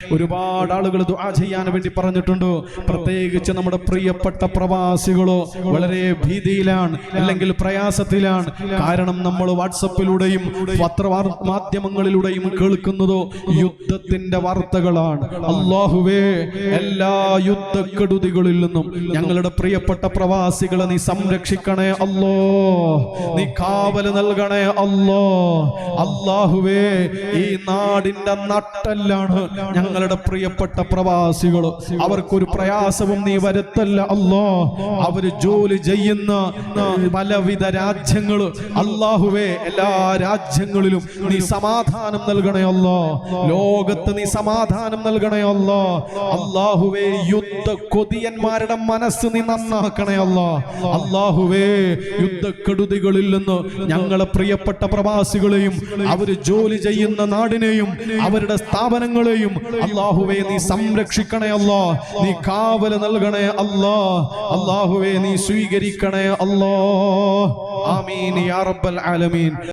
ഒരുപാട് ആളുകൾ ദുആ ചെയ്യാൻ വേണ്ടി പറഞ്ഞിട്ടുണ്ട്. പ്രത്യേകിച്ച് നമ്മുടെ പ്രിയപ്പെട്ട പ്രവാസികളോ വളരെ ഭീതിയിലാണ്, അല്ലെങ്കിൽ പ്രയാസത്തിലാണ്. കാരണം നമ്മൾ വാട്സപ്പിലൂടെയും പത്രമാധ്യമങ്ങളിലൂടെയും കേൾക്കുന്നതോ യുദ്ധത്തിന്റെ വാർത്തകളാണ്. അല്ലാഹുവേ, എല്ലാ യുദ്ധക്കെടുതികളിൽ നിന്നും ഞങ്ങളുടെ പ്രിയപ്പെട്ട പ്രവാസികളെ നീ സംരക്ഷിക്കണേ അല്ലോ, നീ കാവല് നൽകണേ അല്ലോ. അല്ലാഹുവേ, ഈ നാടിന്റെ നട്ടെല്ലാണ് ഞങ്ങളുടെ പ്രിയപ്പെട്ട പ്രവാസികൾ. അവർക്കൊരു പ്രയാസവും നീ വരുത്തല്ല അല്ലോ. അവര് ജോലി ചെയ്യുന്ന പലവിധ രാജ്യങ്ങൾ, അല്ലാഹുവേ, എല്ലാ രാജ്യങ്ങളിലും നീ സമാധാനം നൽകണേ അല്ലോ. ലോകത്ത് നീ സമാധാനം നൽകണേ അല്ലോ. അല്ലാഹുവേ, യുദ്ധ കൊതിയന്മാരുടെ മനസ്സ് നീ നന്നാക്കണേ അല്ലോ. അല്ലാഹുവേ, യുദ്ധക്കെടുതികളിൽ നിന്ന് ഞങ്ങളെ പ്രിയപ്പെട്ട പ്രവാസികളെയും അവര് ജോലി ചെയ്യുന്ന നാടിനെയും അവരുടെ സ്ഥാപനങ്ങളെയും അല്ലാഹുവേ നീ സംരക്ഷിക്കണേ അല്ലോ, നീ കാവല് നൽകണേ അല്ലോ. അല്ലാഹുവേ, നീ സ്വീകരിക്കണേ അല്ലോ. ആമീൻ യാ റബ്ബൽ ആലമീൻ.